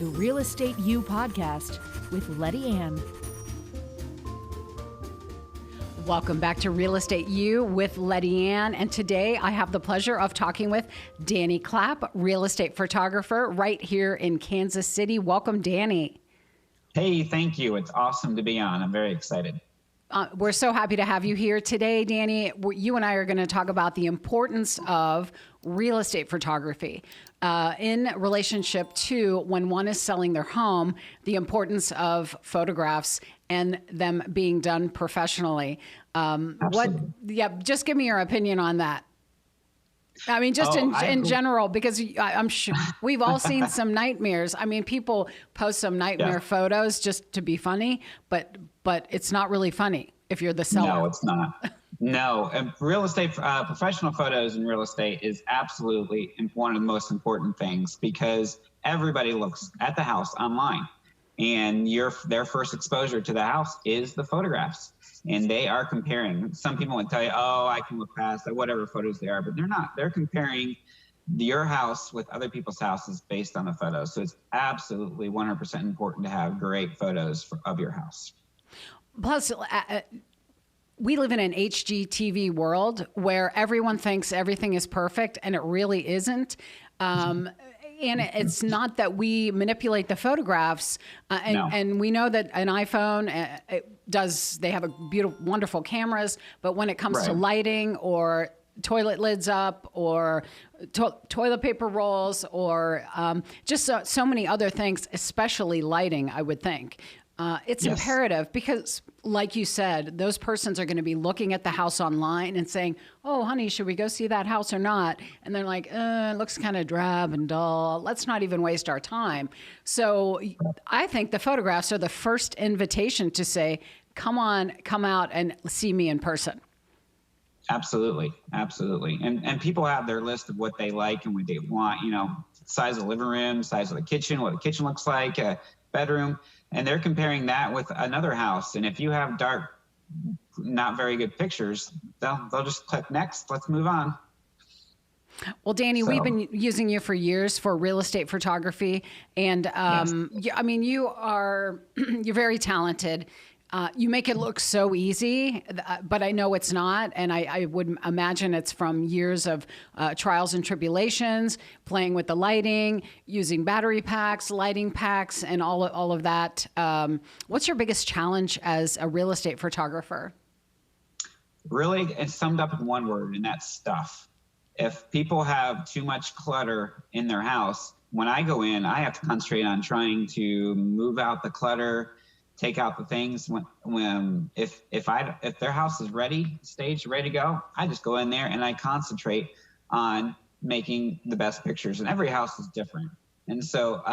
the Real Estate You podcast with Lettiann. Welcome back to Real Estate You with Lettiann, and today I have the pleasure of talking with Danny Clapp, real estate photographer right here in Kansas City. Welcome, Danny. Hey, thank you. It's awesome to be on. I'm very excited. We're so happy to have you here today, Danny. You and I are going to talk about the importance of real estate photography in relationship to when one is selling their home, the importance of photographs and them being done professionally. Just give me your opinion on that. I mean, just in general, because I'm sure we've all seen some nightmares. I mean, people post some nightmare photos just to be funny, but it's not really funny if you're the seller. No, it's not. No, real estate, professional photos in real estate is absolutely one of the most important things because everybody looks at the house online, and their first exposure to the house is the photographs. And they are comparing. Some people would tell you, oh, I can look past whatever photos they are, but they're not. They're comparing your house with other people's houses based on the photos. So it's absolutely 100% important to have great photos of your house. Plus, we live in an HGTV world where everyone thinks everything is perfect, and it really isn't. And it's not that we manipulate the photographs, and we know that an iPhone they have a beautiful, wonderful cameras, but when it comes to lighting or toilet lids up or toilet paper rolls or just so many other things, especially lighting, I would think. It's imperative because, like you said, those persons are going to be looking at the house online and saying, oh, honey, should we go see that house or not? And they're like, it looks kind of drab and dull. Let's not even waste our time. So I think the photographs are the first invitation to say, come out and see me in person. Absolutely. Absolutely. And people have their list of what they like and what they want, size of the living room, size of the kitchen, what the kitchen looks like, a bedroom. And they're comparing that with another house. And if you have dark, not very good pictures, they'll just click next. Let's move on. Well, Danny, we've been using you for years for real estate photography. And you're very talented. You make it look so easy, but I know it's not. And I would imagine it's from years of trials and tribulations, playing with the lighting, using battery packs, lighting packs, and all of that. What's your biggest challenge as a real estate photographer? Really, it's summed up in one word, and that's stuff. If people have too much clutter in their house, when I go in, I have to concentrate on trying to move out the clutter, take out the things. If their house is staged, ready to go, I just go in there and I concentrate on making the best pictures. And every house is different. And so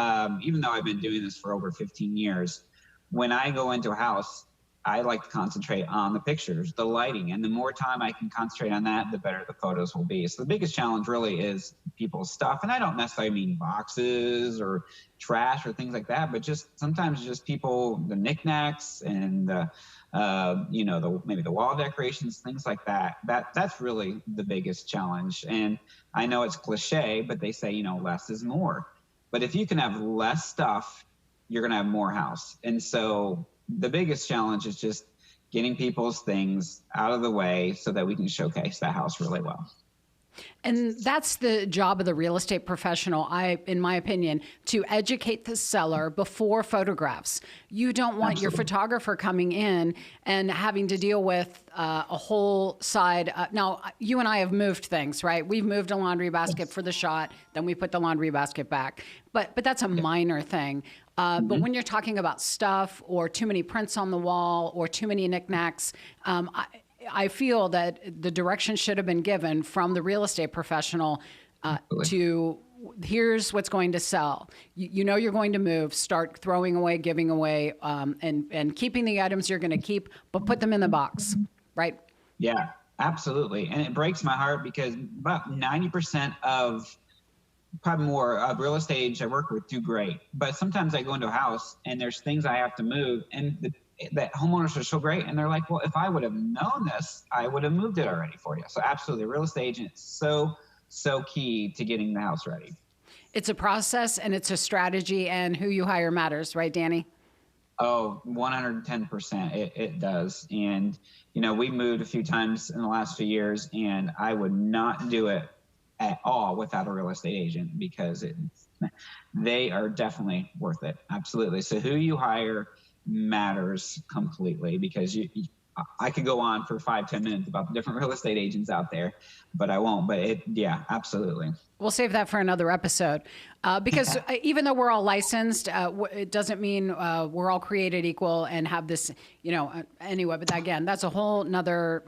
even though I've been doing this for over 15 years, when I go into a house, I like to concentrate on the pictures, the lighting, and the more time I can concentrate on that, the better the photos will be. So the biggest challenge really is people's stuff. And I don't necessarily mean boxes or trash or things like that, but sometimes people, the knickknacks and maybe the wall decorations, things like that. That's really the biggest challenge. And I know it's cliche, but they say, less is more. But if you can have less stuff, you're going to have more house. And so the biggest challenge is just getting people's things out of the way so that we can showcase that house really well. And that's the job of the real estate professional, in my opinion, to educate the seller before photographs. You don't want your photographer coming in and having to deal with a whole side. Now, you and I have moved things, right? We've moved a laundry basket for the shot, then we put the laundry basket back. But that's a minor thing. But when you're talking about stuff or too many prints on the wall or too many knickknacks, I feel that the direction should have been given from the real estate professional to here's what's going to sell. You're going to move, start throwing away, giving away, and keeping the items you're going to keep, but put them in the box, right? Yeah, absolutely. And it breaks my heart because about 90% of probably more of real estate agents I work with do great. But sometimes I go into a house and there's things I have to move and that homeowners are so great. And they're like, well, if I would have known this, I would have moved it already for you. So absolutely, real estate agent is so key to getting the house ready. It's a process and it's a strategy, and who you hire matters, right, Danny? Oh, 110%. It does. And, we moved a few times in the last few years, and I would not do it at all without a real estate agent because they are definitely worth it. Absolutely. So who you hire matters completely because I could go on for 5-10 minutes about the different real estate agents out there, but I won't. But yeah, absolutely. We'll save that for another episode because even though we're all licensed, it doesn't mean we're all created equal and have this, anyway. But again, that's a whole nother,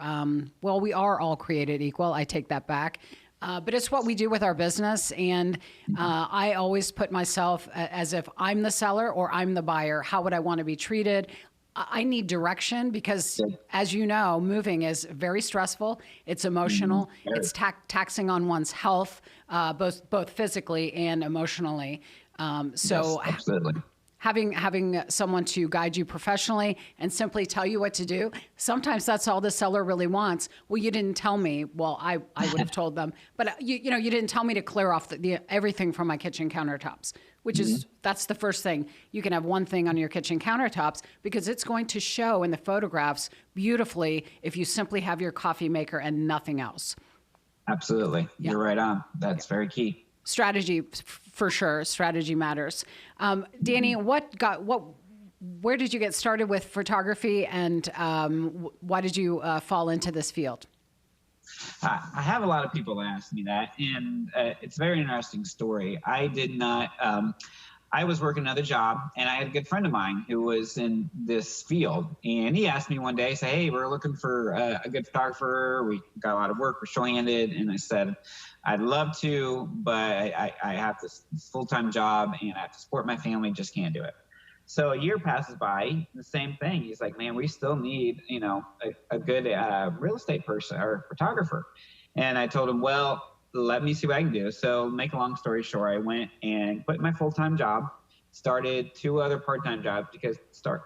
well, we are all created equal. I take that back. But it's what we do with our business. And I always put myself as if I'm the seller or I'm the buyer. How would I want to be treated? I need direction because, as you know, moving is very stressful. It's emotional. Mm-hmm. It's taxing on one's health, both physically and emotionally. So yes, absolutely. Having someone to guide you professionally and simply tell you what to do, sometimes that's all the seller really wants. Well, you didn't tell me. Well, I would have told them, but you didn't tell me to clear off everything from my kitchen countertops, which is, that's the first thing. You can have one thing on your kitchen countertops because it's going to show in the photographs beautifully if you simply have your coffee maker and nothing else. Absolutely. Yeah. You're right on. That's very key. Strategy, for sure. Strategy matters. Danny, where did you get started with photography, and why did you fall into this field? I have a lot of people that ask me that, and it's a very interesting story. I did not. I was working another job, and I had a good friend of mine who was in this field, and he asked me one day, say, "Hey, we're looking for a good photographer. We got a lot of work. We're short-handed," and I said, "I'd love to, but I have this full-time job, and I have to support my family. Just can't do it." So a year passes by, the same thing. He's like, "Man, we still need, a good real estate person or photographer." And I told him, "Well, let me see what I can do." So make a long story short, I went and quit my full-time job, started 2 other part-time jobs because to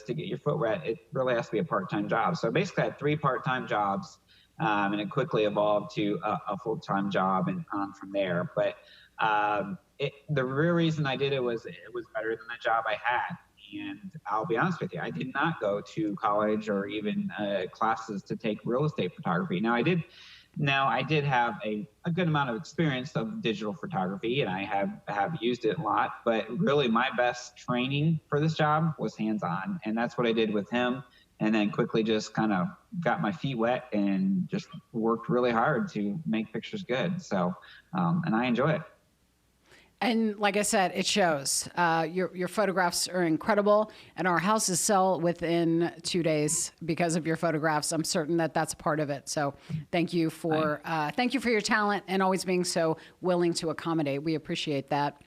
get your foot wet, it really has to be a part-time job. So basically I had 3 part-time jobs, and it quickly evolved to a full-time job and on from there. But the real reason I did it was better than the job I had. And I'll be honest with you, I did not go to college or even classes to take real estate photography. Now I did have a good amount of experience of digital photography, and I have used it a lot. But really, my best training for this job was hands-on, and that's what I did with him. And then quickly just kind of got my feet wet and just worked really hard to make pictures good. So, and I enjoy it. And like I said, it shows. Your photographs are incredible, and our houses sell within 2 days because of your photographs. I'm certain that that's a part of it. So thank you for your talent and always being so willing to accommodate. We appreciate that.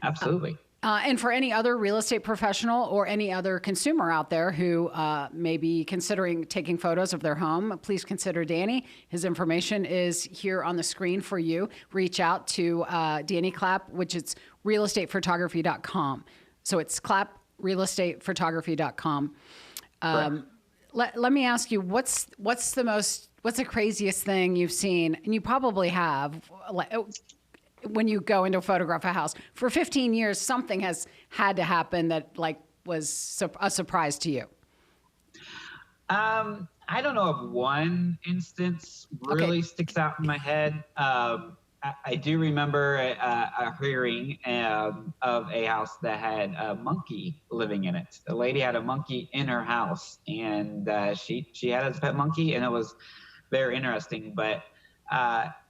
Absolutely. And for any other real estate professional or any other consumer out there who may be considering taking photos of their home, please consider Danny. His information is here on the screen for you. Reach out to Danny Clapp, which is realestatephotography.com. So it's clapprealestatephotography.com. Let me ask you, what's the craziest thing you've seen, and you probably have, when you go into photograph a house? For 15 years, something has had to happen that was a surprise to you. I don't know if one instance really sticks out in my head. I do remember a hearing of a house that had a monkey living in it. The lady had a monkey in her house, and she had a pet monkey, and it was very interesting. But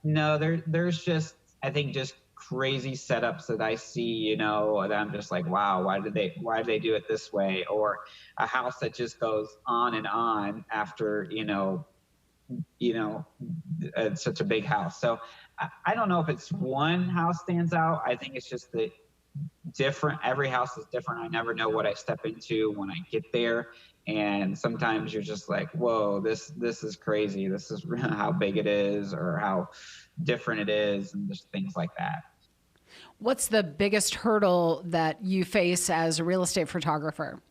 no, there's just, I think, just crazy setups that I see, that I'm just like, wow, why did they do it this way? Or a house that just goes on and on after, it's such a big house. So I don't know if it's one house stands out. I think it's just that every house is different. I never know what I step into when I get there. And sometimes you're just like, whoa, this is crazy. This is how big it is or how different it is, and just things like that. What's the biggest hurdle that you face as a real estate photographer?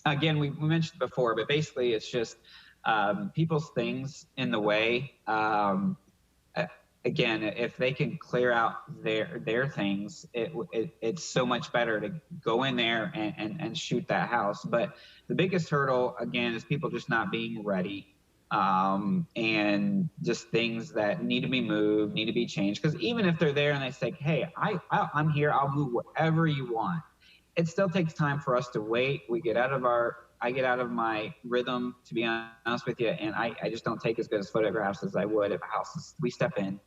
Again, we mentioned before, but basically it's just people's things in the way. again, if they can clear out their things, it's so much better to go in there and shoot that house. But the biggest hurdle, again, is people just not being ready, and just things that need to be moved, need to be changed. Because even if they're there and they say, "Hey, I'm here, I'll move whatever you want," it still takes time for us to wait. I get out of my rhythm, to be honest with you, and I just don't take as good as photographs as I would if a house is, we step in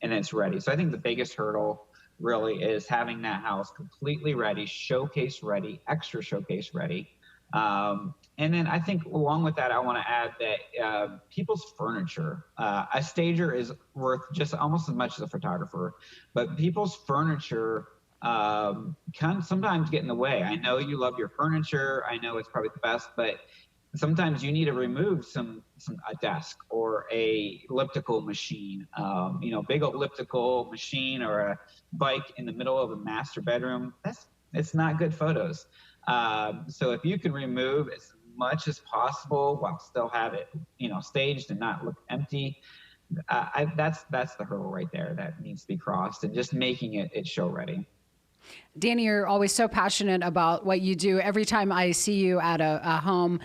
and it's ready. So I think the biggest hurdle really is having that house completely ready, showcase ready, extra showcase ready. And then I think along with that, I want to add that people's furniture, a stager is worth just almost as much as a photographer, but people's furniture can sometimes get in the way. I know you love your furniture. I know it's probably the best, but sometimes you need to remove a desk or a elliptical machine, big elliptical machine or a bike in the middle of a master bedroom. It's not good photos. So if you can remove as much as possible while still have it, staged and not look empty, that's the hurdle right there that needs to be crossed, and just making it show ready. Danny, you're always so passionate about what you do. Every time I see you at a home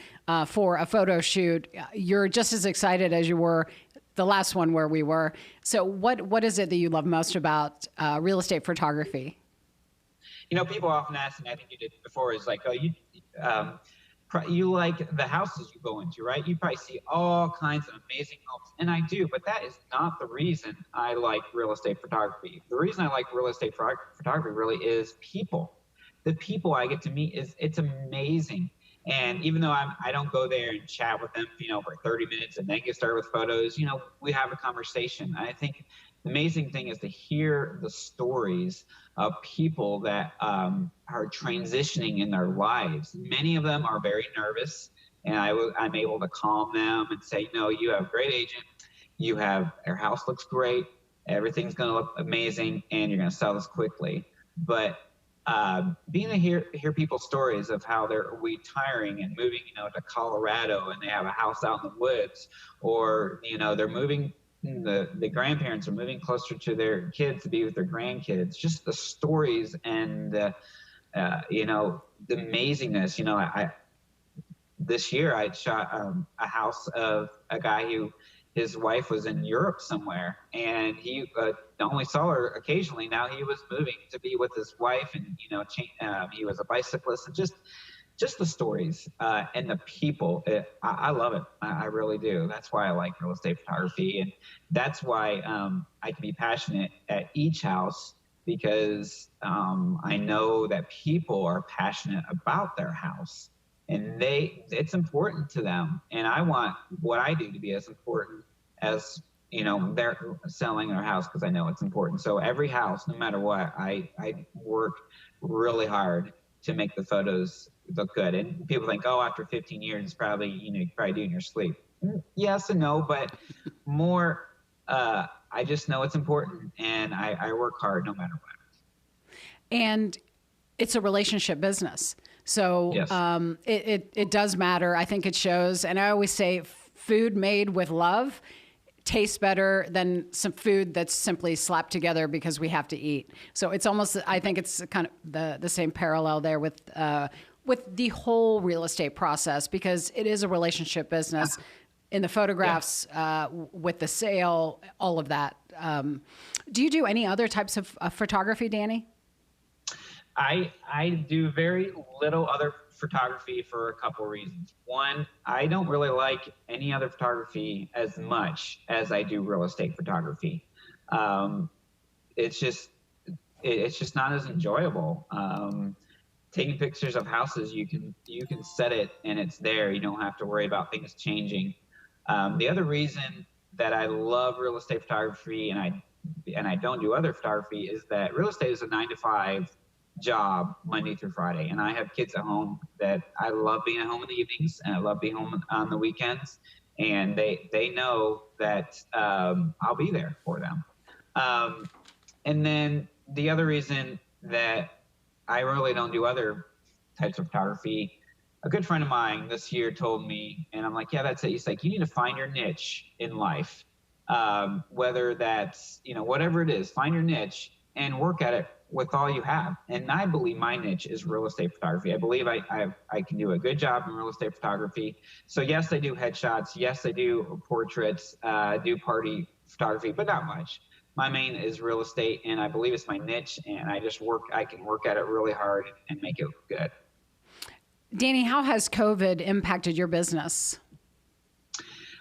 for a photo shoot, you're just as excited as you were the last one where we were. So what is it that you love most about real estate photography? People often ask, and I think you did before, is like, oh, you like the houses you go into, right? You probably see all kinds of amazing homes, and I do, but that is not the reason I like real estate photography. The reason I like real estate photography really is people. The people I get to meet it's amazing. And even though I don't go there and chat with them, for 30 minutes and then get started with photos, we have a conversation. And I think the amazing thing is to hear the stories of people that are transitioning in their lives. Many of them are very nervous, and I'm able to calm them and say, "No, you have a great agent. Your house looks great. Everything's going to look amazing, and you're going to sell this quickly." But being to hear people's stories of how they're retiring and moving, to Colorado, and they have a house out in the woods, or they're moving. The grandparents are moving closer to their kids to be with their grandkids. Just the stories and the amazingness. This year I shot a house of a guy who his wife was in Europe somewhere, and he only saw her occasionally. Now he was moving to be with his wife, and he was a bicyclist, and just the stories and the people. I love it. I really do. That's why I like real estate photography, and that's why I can be passionate at each house, because I know that people are passionate about their house, and it's important to them, and I want what I do to be as important as they're selling their house, because I know it's important. So every house, no matter what, I work really hard to make the photos look good. And people think, oh, after 15 years, it's probably, you probably do in your sleep. Yes and no, but more, I just know it's important, and I work hard no matter what. And it's a relationship business. So Yes. It does matter. I think it shows. And I always say food made with love tastes better than some food that's simply slapped together because we have to eat. So it's almost, I think it's kind of the same parallel there with the whole real estate process, because it is a relationship business. In the photographs, with the sale, all of that. Do you do any other types of photography, Danny? I do very little other photography for a couple of reasons. One, I don't really like any other photography as much as I do real estate photography. It's just not as enjoyable. Taking pictures of houses, you can set it and it's there. You don't have to worry about things changing. The other reason that I love real estate photography and I don't do other photography is that real estate is a 9-to-5 job, Monday through Friday. And I have kids at home that I love being at home in the evenings, and I love being home on the weekends. And they know that I'll be there for them. And then the other reason that I really don't do other types of photography, a good friend of mine this year told me, and I'm like, yeah, that's it. He's like, you need to find your niche in life. Whether that's, whatever it is, find your niche and work at it with all you have. And I believe my niche is real estate photography. I believe I can do a good job in real estate photography. So yes, I do headshots. Yes, I do portraits, do party photography, but not much. My main is real estate, and I believe it's my niche, and I can work at it really hard and make it good. Danny, how has COVID impacted your business?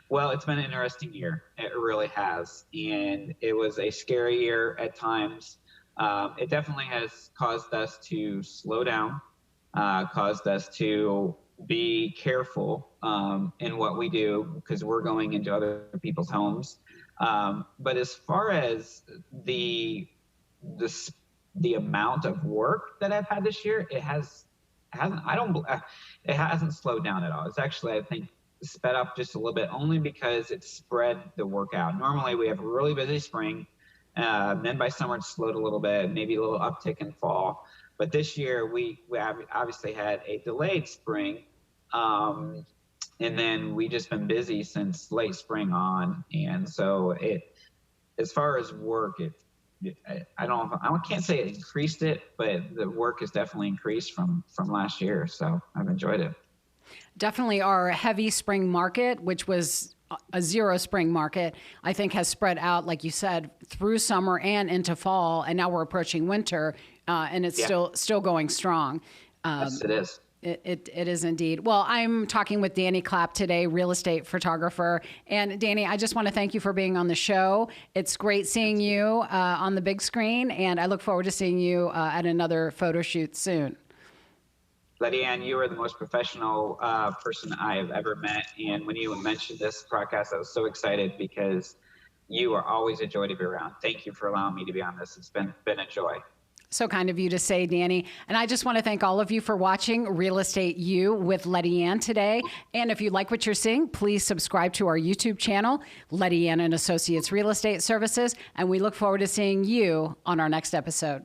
Well, it's been an interesting year. It really has. And it was a scary year at times. It definitely has caused us to slow down, caused us to be careful in what we do because we're going into other people's homes. But as far as the amount of work that I've had this year, it hasn't slowed down at all. It's actually, I think, sped up just a little bit, only because it spread the work out. Normally we have a really busy spring, then by summer it's slowed a little bit, maybe a little uptick in fall. But this year we obviously had a delayed spring, and then we just been busy since late spring on. And so as far as work, I can't say it increased it, but the work has definitely increased from last year. So I've enjoyed it. Definitely our heavy spring market, which was a zero spring market, I think has spread out, like you said, through summer and into fall. And now we're approaching winter, and it's still going strong. Yes, it is. It is indeed. Well, I'm talking with Danny Clapp today, real estate photographer. And Danny, I just want to thank you for being on the show. It's great seeing you on the big screen, and I look forward to seeing you at another photo shoot soon. Lettiann, you are the most professional person I have ever met. And when you mentioned this podcast, I was so excited because you are always a joy to be around. Thank you for allowing me to be on this. It's been a joy. So kind of you to say, Danny. And I just want to thank all of you for watching Real Estate You with Lettiann today. And if you like what you're seeing, please subscribe to our YouTube channel, Lettiann and Associates Real Estate Services. And we look forward to seeing you on our next episode.